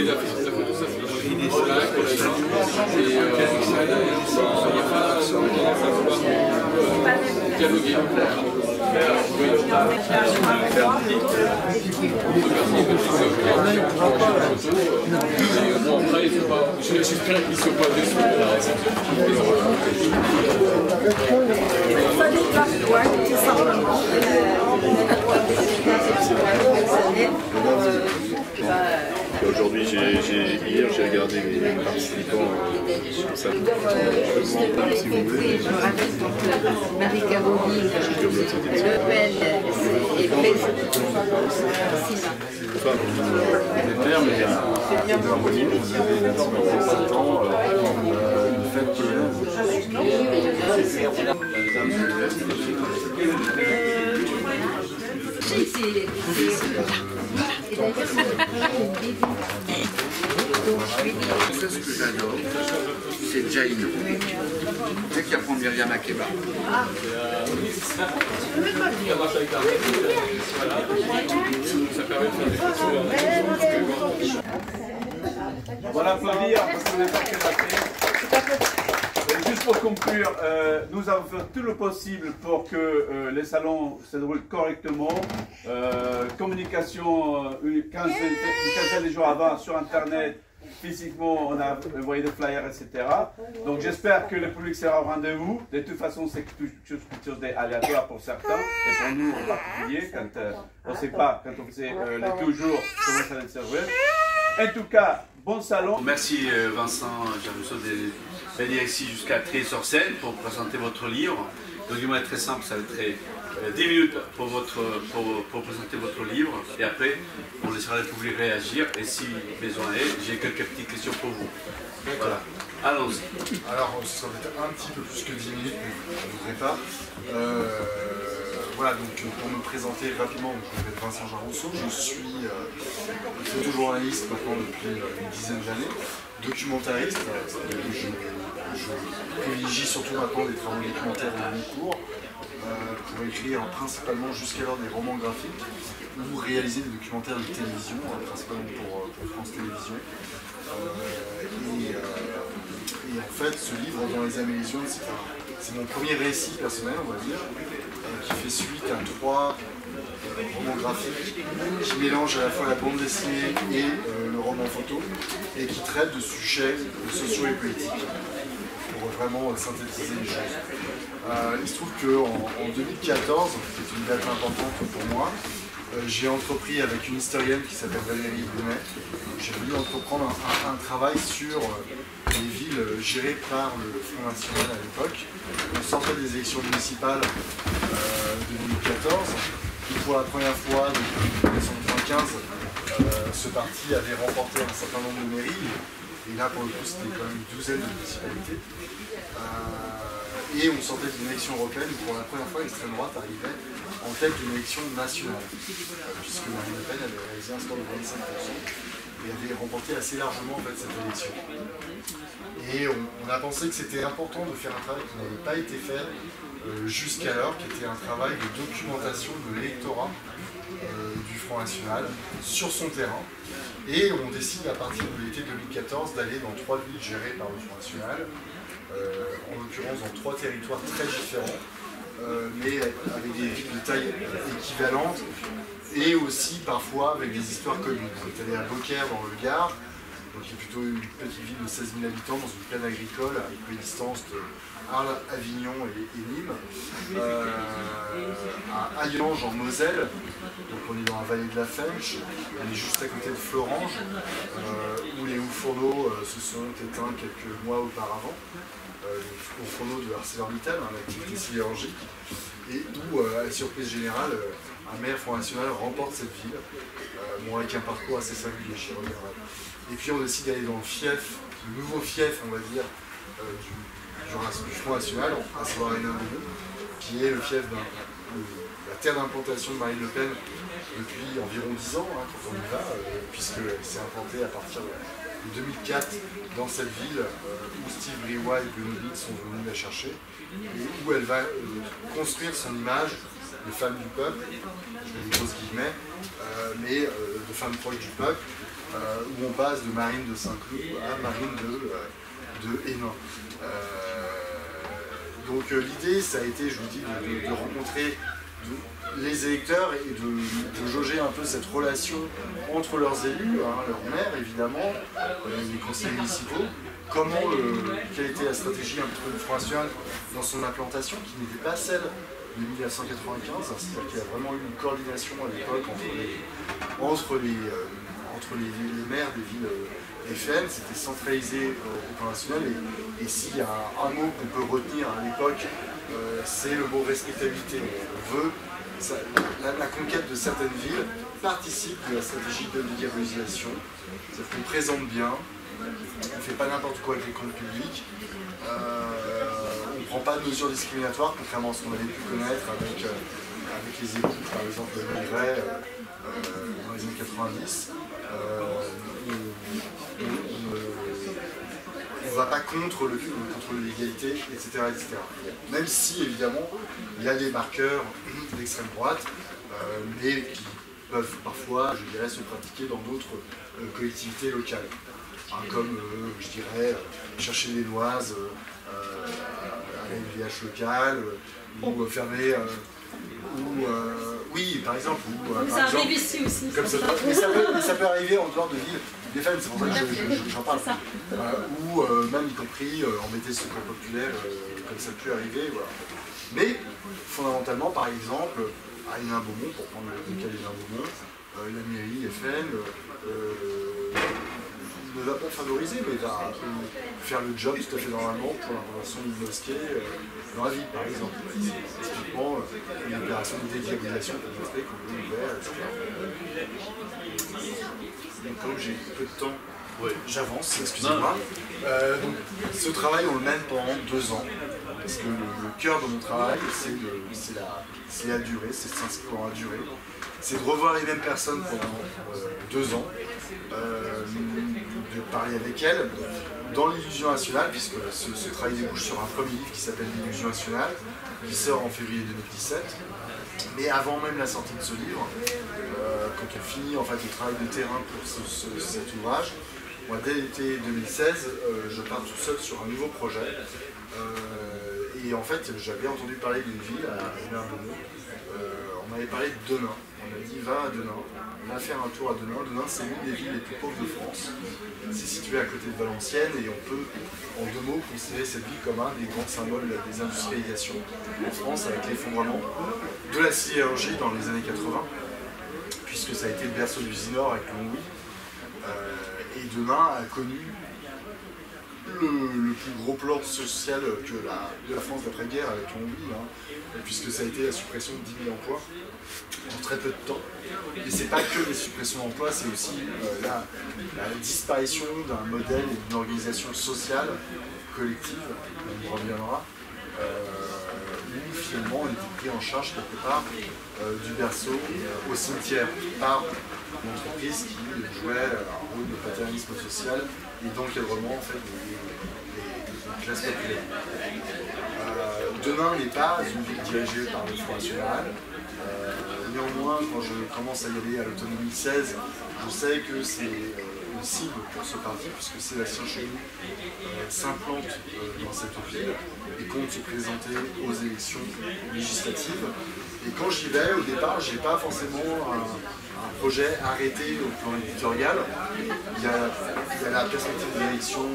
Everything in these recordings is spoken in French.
il a fait toute la photo, ça c'est dialoguer. J'espère qu'ils ne sont pas déçus de la réception. Aujourd'hui, hier j'ai regardé les participants sur ça. Je me rappelle donc Marie Caroline, Le Pen et Blaise Ce que j'adore, c'est Jaino. C'est qui apprend Myriam Makeba. On va l'applaudir parce qu'on n'est pas très raté. Juste pour conclure, nous avons fait tout le possible pour que les salons se déroulent correctement. Communication une quinzaine de jours avant sur Internet. Physiquement, on a envoyé des flyers, etc. Donc j'espère que le public sera au rendez-vous. De toute façon, c'est quelque chose d'aléatoire pour certains, et pour nous en particulier, quand on ne sait pas, quand on faisait les 2 jours, comment ça va se servir. En tout cas, bon salon. Merci Vincent Jarusso d'être ici jusqu'à Trier-sur-Seine pour présenter votre livre. Le document est très simple, ça va être 10 minutes pour présenter votre livre, et après on laissera le public réagir, et si besoin est, j'ai quelques petites questions pour vous. Voilà, allons-y. Alors ce sera peut-être un petit peu plus que 10 minutes, mais je ne voudrais pas. Voilà, donc pour me présenter rapidement, je m'appelle Vincent Jarusso, je suis photojournaliste maintenant depuis une dizaine d'années, documentariste, je privilégie surtout maintenant des travaux documentaires de long cours, pour écrire principalement jusqu'alors des romans graphiques ou réaliser des documentaires de télévision, principalement pour France Télévisions. Et en fait, ce livre, Dans les Amélisions, c'est mon premier récit personnel, on va dire, qui fait suite à 3 romans graphiques qui mélangent à la fois la bande dessinée et le roman photo, et qui traitent de sujets sociaux et politiques, pour vraiment synthétiser les choses. Il se trouve qu'en 2014, c'est une date importante pour moi, j'ai entrepris avec une historienne qui s'appelle Valérie Brunet, j'ai voulu entreprendre un travail sur les villes gérées par le Front National à l'époque. On sortait des élections municipales de 2014, et pour la première fois depuis 1995, ce parti avait remporté un certain nombre de mairies, et là pour le coup c'était quand même une douzaine de municipalités. Et on sortait d'une élection européenne où pour la première fois l'extrême droite arrivait en tête d'une élection nationale, puisque Marine Le Pen avait réalisé un score de 25% et avait remporté assez largement en fait, cette élection. Et on a pensé que c'était important de faire un travail qui n'avait pas été fait jusqu'alors, qui était un travail de documentation de l'électorat du Front National sur son terrain. Et on décide à partir de l'été 2014 d'aller dans 3 villes gérées par le Front National, en l'occurrence dans 3 territoires très différents, mais avec des villes de taille équivalente et aussi parfois avec des histoires communes. On est allé à Beaucaire dans le Gard, qui est plutôt une petite ville de 16 000 habitants dans une plaine agricole à équidistance de Arles, Avignon et Nîmes, à Hayange en Moselle, donc on est dans la vallée de la Fensch, on est juste à côté de Florange, où les hauts fourneaux se sont éteints quelques mois auparavant, les hauts fourneaux de ArcelorMittal, l'activité sidérurgique, et où, à la surprise générale, un maire Front National remporte cette ville, avec un parcours assez singulier, j'y reviendrai. Et puis on décide d'aller dans le fief, le nouveau fief, on va dire, du Front National, à savoir Hénin-Beaulieu, qui est le fief de la terre d'implantation de Marine Le Pen depuis environ 10 ans, quand on y va, puisqu'elle s'est implantée à partir de 2004 dans cette ville où Steve Briouat et Bruno Bide sont venus la chercher, et où elle va construire son image de femmes du peuple, je mets des grosses guillemets, mais de femmes proches du peuple, où on passe de Marine de Saint-Cloud à Marine de Hénin. Donc l'idée, ça a été, je vous dis, de rencontrer les électeurs et de jauger un peu cette relation entre leurs élus, hein, leurs maires évidemment, les conseillers municipaux, quelle était la stratégie un petit peu du Front National dans son implantation, qui n'était pas celle de 1995, hein, c'est-à-dire qu'il y a vraiment eu une coordination à l'époque entre les maires des villes FN, c'était centralisé au plan national, et s'il y a un mot qu'on peut retenir à l'époque, c'est le mot respectabilité. On veut, la conquête de certaines villes participe de la stratégie de dédiabolisation, c'est-à-dire qu'on présente bien, on ne fait pas n'importe quoi avec les comptes publics, on ne prend pas de mesures discriminatoires, contrairement à ce qu'on avait pu connaître avec les écoutes, par exemple, de Maigret dans les années 90. On ne va pas contre l'égalité, etc., etc. Même si, évidemment, il y a des marqueurs d'extrême droite, mais qui peuvent parfois, je dirais, se pratiquer dans d'autres collectivités locales. Hein, comme, je dirais, chercher des noises à la LVH locale, ou fermer... oui, par exemple. Ça arrive ici aussi. Comme ça, mais ça peut arriver en dehors de villes des femmes, c'est pour ça que j'en parle. Ou même y compris embêter ce secours populaire, comme ça peut arriver. Voilà. Mais fondamentalement, par exemple, à Hénin-Beaumont, pour prendre le cas d'Hénin-Beaumont, la mairie FN ne va pas favoriser, mais va faire le job tout à fait normalement pour l'implantation d'une mosquée dans la ville, par exemple. Typiquement, une opération de dédiabolisation pour montrer qu'on est ouvert, etc. Donc, comme j'ai peu de temps, j'avance, excusez-moi. Donc, ce travail, on le mène pendant 2 ans. Parce que le cœur de mon travail, c'est la durée, c'est s'inscrire dans la durée. C'est de revoir les mêmes personnes pendant 2 ans, de parler avec elles dans l'Illusion nationale, puisque ce travail débouche sur un premier livre qui s'appelle l'Illusion nationale, qui sort en février 2017. Mais avant même la sortie de ce livre, quand on finit en fait le travail de terrain pour cet ouvrage, moi, dès l'été 2016, je pars tout seul sur un nouveau projet. Et en fait, j'avais entendu parler d'une ville à Hénin-Beaumont. On m'avait parlé de Denain. On m'a dit, va à Denain, va faire un tour à Denain. Denain, c'est l'une des villes les plus pauvres de France. C'est situé à côté de Valenciennes et on peut, en 2 mots, considérer cette ville comme un des grands symboles des industrialisations en France, avec l'effondrement de la sidérurgie dans les années 80, puisque ça a été le berceau du Zinor avec Longwy. Et Denain a connu le plus gros plan social de la France d'après-guerre avec Longwy, hein, puisque ça a été la suppression de 10 000 emplois en très peu de temps. Et c'est pas que les suppressions d'emplois, c'est aussi la disparition d'un modèle et d'une organisation sociale collective, on y reviendra, où finalement on était pris en charge quelque part du berceau au cimetière par une entreprise qui jouait un rôle de paternalisme social et d'encadrement en fait, des classes populaires. Denain n'est pas une ville dirigée par le Front National. Néanmoins, quand je commence à y aller à l'automne 2016, je sais que c'est une cible pour ce parti, puisque Sébastien Chenu s'implante dans cette ville et compte se présenter aux élections législatives. Et quand j'y vais, au départ, je n'ai pas forcément un projet arrêté au plan éditorial. Il y a la perspective de l'élection,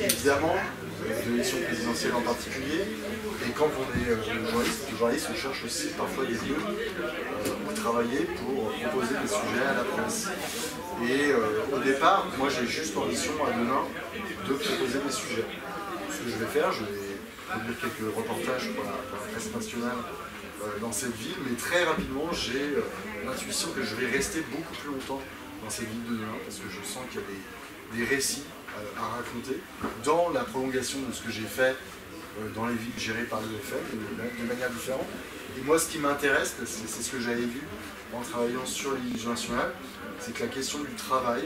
évidemment, de l'élection présidentielle en particulier. Et quand on est journaliste, on cherche aussi parfois des lieux où travailler pour proposer des sujets à la presse. Et au départ, moi j'ai juste l'ambition à Denain de proposer des sujets. Ce que je vais faire, je vais produire quelques reportages pour la presse nationale dans cette ville, mais très rapidement j'ai l'intuition que je vais rester beaucoup plus longtemps dans cette ville de Denain, parce que je sens qu'il y a des récits à raconter dans la prolongation de ce que j'ai fait dans les villes gérées par l'EFM de manière différente. Et moi, ce qui m'intéresse, c'est ce que j'avais vu en travaillant sur l'Illusion nationale, c'est que la question du travail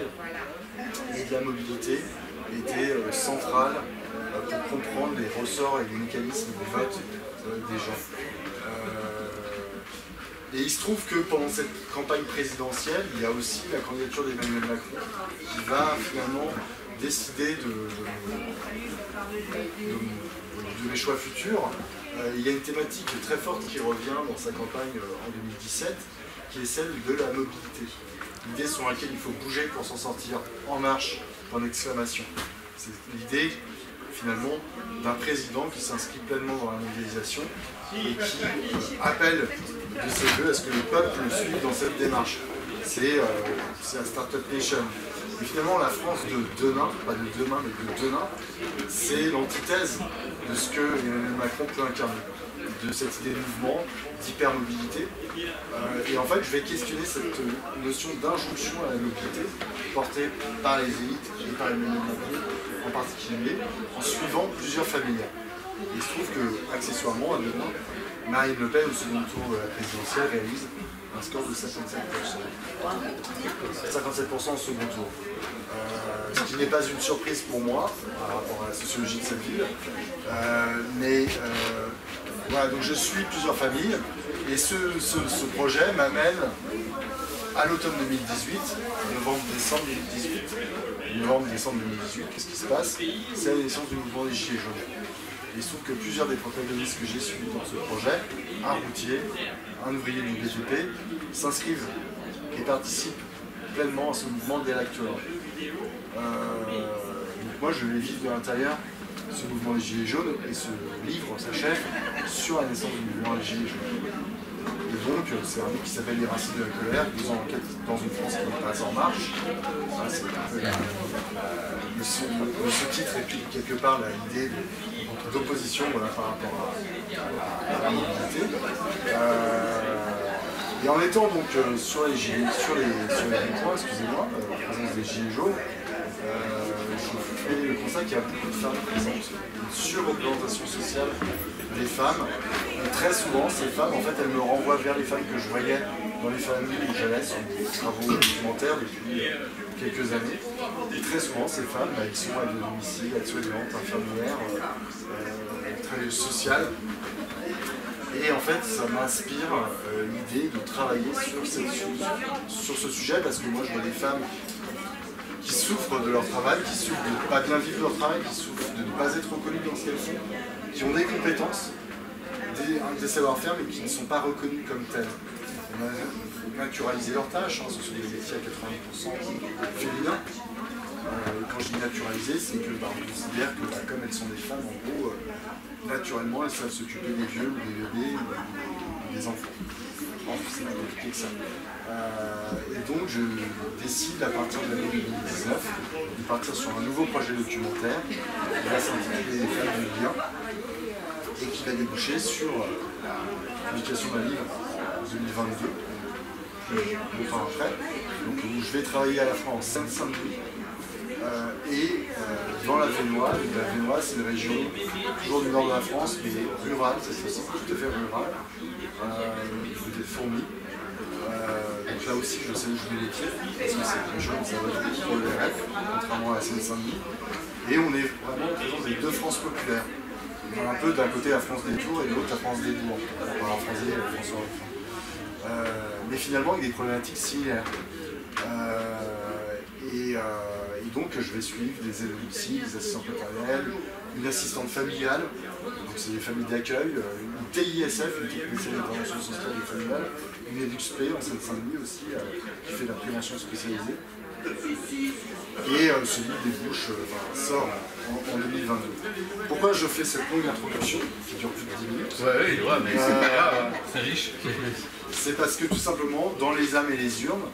et de la mobilité était centrale pour comprendre les ressorts et les mécanismes de vote des gens. Et il se trouve que pendant cette campagne présidentielle, il y a aussi la candidature d'Emmanuel Macron qui va finalement décider de mes choix futurs. Il y a une thématique très forte qui revient dans sa campagne en 2017, qui est celle de la mobilité. L'idée sur laquelle il faut bouger pour s'en sortir en marche, en exclamation. C'est l'idée finalement d'un président qui s'inscrit pleinement dans la mondialisation et qui appelle de ses voeux à ce que le peuple le suive dans cette démarche. C'est la Startup Nation. Et finalement, la France de demain, pas de demain, mais de demain, c'est l'antithèse de ce que Emmanuel Macron peut incarner, de cette idée de mouvement, d'hypermobilité. Et en fait, je vais questionner cette notion d'injonction à la mobilité portée par les élites et par Emmanuel Macron en particulier, en suivant plusieurs familles. Et il se trouve que, accessoirement, à demain, Marine Le Pen, au second tour de la présidentielle, réalise un score de 57%. 57% au second tour. Ce qui n'est pas une surprise pour moi, par rapport à la sociologie de cette ville. Voilà, donc je suis plusieurs familles, et ce projet m'amène à l'automne 2018, novembre-décembre 2018. Novembre-décembre 2018, qu'est-ce qui se passe? C'est la naissance du mouvement des Gilets jaunes. Il se trouve que plusieurs des protagonistes que j'ai suivis dans ce projet, un routier, un ouvrier du BTP, s'inscrivent et participent pleinement à ce mouvement dès l'actuel. Donc moi je vais vivre de l'intérieur ce mouvement des Gilets jaunes, et ce livre s'achève sur la naissance du mouvement des Gilets jaunes. Et donc c'est un livre qui s'appelle Les racines de la colère, 12 ans d'enquête dans une France qui n'est pas en marche. C'est un peu ce titre et puis quelque part l'idée d'opposition par rapport à la mobilité. Et en étant donc sur les points, excusez-moi, en présence des Gilets jaunes, je fais le constat qu'il y a beaucoup de femmes présentes, une surreprésentation sociale des femmes. Très souvent, ces femmes, en fait, elles me renvoient vers les femmes que je voyais dans les familles où j'allais sur des travaux documentaires depuis quelques années. Et très souvent, ces femmes, elles sont aides de domicile, aides-soignantes, infirmières, très sociales. Et en fait, ça m'inspire l'idée de travailler sur ce sujet, parce que moi, je vois des femmes qui souffrent de leur travail, qui souffrent de ne pas bien vivre leur travail, qui souffrent de ne pas être reconnues dans ce qu'elles font, qui ont des compétences, des savoir-faire, mais qui ne sont pas reconnues comme telles. On a naturalisé leurs tâches, ce sont des métiers à 80% féminins. Quand je dis naturalisé, c'est que on considère que comme elles sont des femmes, en gros, naturellement, elles savent s'occuper des vieux, ou des bébés, ou des enfants. C'est plus compliqué que ça. Et donc je décide à partir de l'année 2019 de partir sur un nouveau projet documentaire qui va s'intituler Les femmes du bien et qui va déboucher sur la publication d'un livre en 2022, longtemps après, donc où je vais travailler à la fois en Seine-Saint-Denis et dans la Vénoise. La Vénoise, c'est une région toujours du nord de la France, mais rurale, cette fois-ci tout à fait rurale, du côté de Fourmi. Donc là aussi, je sais où je mets les pieds, parce que cette région, ça va être pour le RF, contrairement à la Seine-Saint-Denis. Et on est vraiment en présence des deux France populaires. On a un peu d'un côté la France des Tours et de l'autre la France des Bourgs, pour paraphraser François Ruffin. Mais finalement avec des problématiques similaires. Et donc je vais suivre des aides à domicile, des assistantes maternelles, une assistante familiale, donc c'est des familles d'accueil, une TISF, une technicienne d'intervention sociale et familiale, une EduxP en Seine-Saint-Denis aussi, qui fait de la prévention spécialisée. Et ce livre débouche, sort en 2022. Pourquoi je fais cette longue introduction qui dure plus de 10 minutes? Ouais, mais c'est pas grave, c'est riche. C'est parce que tout simplement, dans les âmes et les urnes,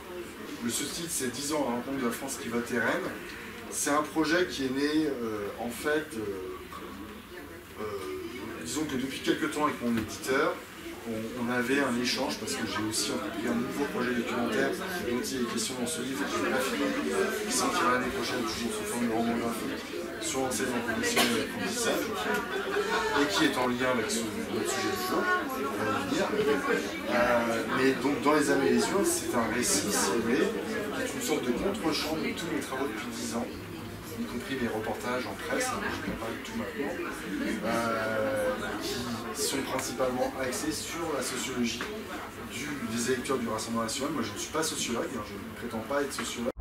le sous-titre c'est 10 ans à la rencontre de la France qui vote RN. C'est un projet qui est né en fait, disons que depuis quelques temps avec mon éditeur, on avait un échange parce que j'ai aussi entrepris un nouveau projet documentaire dont il est question dans ce livre qui n'est pas fini, qui sortira l'année prochaine toujours sous forme de roman graphique sur l'enseignement professionnel et l'apprentissage et qui est en lien avec notre sujet du jour, on va y venir. Mais donc dans les âmes et les urnes, c'est un récit, si vous voulez, qui est une sorte de contre-champ de tous mes travaux depuis 10 ans, y compris mes reportages en presse, je ne vais pas parler de tout maintenant, qui sont principalement axées sur la sociologie des électeurs du Rassemblement national. Moi, je ne suis pas sociologue, je ne prétends pas être sociologue.